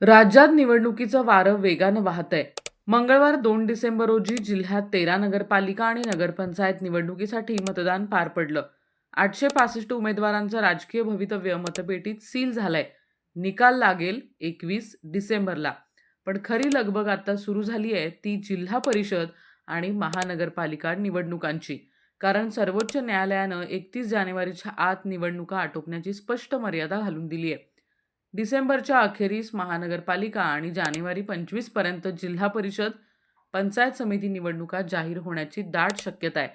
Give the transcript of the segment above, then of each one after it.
राज्यात निवडणुकीचं वारं वेगानं वाहतंय. मंगळवार 2 डिसेंबर रोजी जिल्ह्यात 13 नगरपालिका आणि नगरपंचायत निवडणुकीसाठी मतदान पार पडलं. 865 उमेदवारांचं राजकीय भवितव्य मतपेटीत सील झालंय. निकाल लागेल 21 डिसेंबरला. पण खरी लगबग आता सुरू झाली आहे ती जिल्हा परिषद आणि महानगरपालिका निवडणुकांची. कारण सर्वोच्च न्यायालयानं 31 जानेवारीच्या आत निवडणुका आटोपण्याची स्पष्ट मर्यादा घालून दिली आहे. डिसेंबरच्या अखेरीस महानगरपालिका आणि जानेवारी 25 पर्यंत जिल्हा परिषद, पंचायत समिती निवडणुका जाहीर होण्याची दाट शक्यता आहे.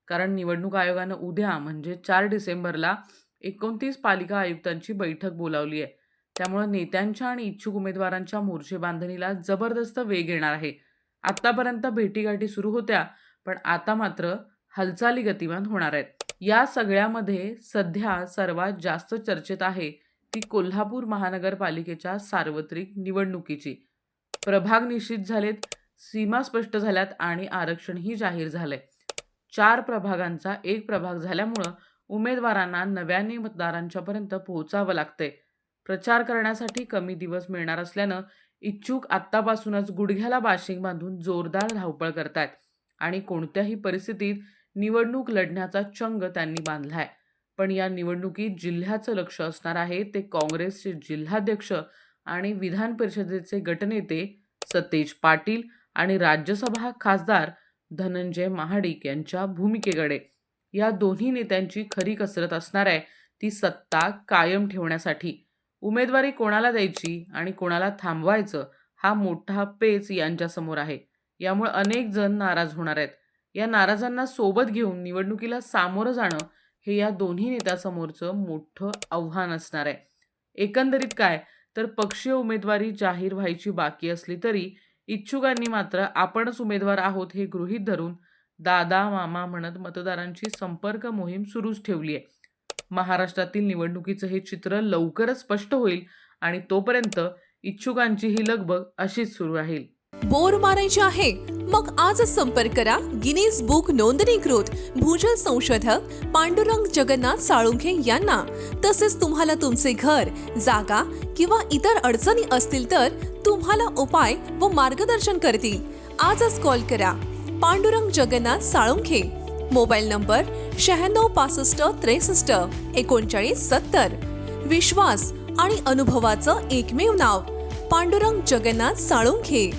कारण निवडणूक आयोगानं उद्या म्हणजे 4 डिसेंबरला 29 पालिका आयुक्तांची बैठक बोलावली आहे. त्यामुळे नेत्यांच्या आणि इच्छुक उमेदवारांच्या मोर्चे बांधणीला जबरदस्त वेग येणार आहे. आतापर्यंत भेटीगाठी सुरू होत्या, पण आता मात्र हालचाली गतिमान होणार आहेत. या सगळ्यामध्ये सध्या सर्वात जास्त चर्चेत आहे ती कोल्हापूर महानगरपालिकेच्या सार्वत्रिक निवडणुकीची. प्रभाग निश्चित झालेत, सीमा स्पष्ट झाल्यात आणि आरक्षणही जाहीर झालंय. 4 प्रभागांचा एक प्रभाग झाल्यामुळं उमेदवारांना नव्याने मतदारांच्यापर्यंत पोहोचावं लागतंय. प्रचार करण्यासाठी कमी दिवस मिळणार असल्यानं इच्छुक आत्तापासूनच गुडघ्याला बाशिंग बांधून जोरदार धावपळ करतायत आणि कोणत्याही परिस्थितीत निवडणूक लढण्याचा चंग त्यांनी बांधलाय. पण या निवडणुकीत जिल्ह्याचं लक्ष असणार आहे ते काँग्रेसचे जिल्हाध्यक्ष आणि विधान परिषदेचे गटनेते सतेज पाटील आणि राज्यसभा खासदार धनंजय महाडिक यांच्या भूमिकेकडे. या दोन्ही नेत्यांची खरी कसरत असणार आहे ती सत्ता कायम ठेवण्यासाठी. उमेदवारी कोणाला द्यायची आणि कोणाला थांबवायचं हा मोठा पेच यांच्यासमोर आहे. यामुळे अनेक जण नाराज होणार आहेत. या नाराजांना सोबत घेऊन निवडणुकीला सामोरं जाणं हे या दोन्ही नेत्यासमोरचं मोठं आव्हान असणार आहे. एकंदरीत काय तर पक्षीय उमेदवारी जाहीर व्हायची बाकी असली तरी इच्छुकांनी मात्र आपणच उमेदवार आहोत हे गृहीत धरून दादा मामा म्हणत मतदारांची संपर्क मोहीम सुरूच ठेवली आहे. महाराष्ट्रातील निवडणुकीचं हे चित्र लवकरच स्पष्ट होईल आणि तोपर्यंत इच्छुकांची ही लगबग अशीच सुरू राहील. बोर मारायचे आहे मग आजच संपर्क करा गिनीज बुक नोंदणीकृत भूजल संशोधक पांडुरंग जगन्नाथ साळुंखे यांना. तसेच तुम्हाला तुमचे घर, जागा किंवा इतर अडचणी असतील तर तुम्हाला उपाय व मार्गदर्शन करतील. आजच कॉल करा पांडुरंग जगन्नाथ साळुंखे. Mobile number 9665633970. विश्वास आणि अनुभवाचं एकमेव नाव पांडुरंग जगन्नाथ साळुंखे.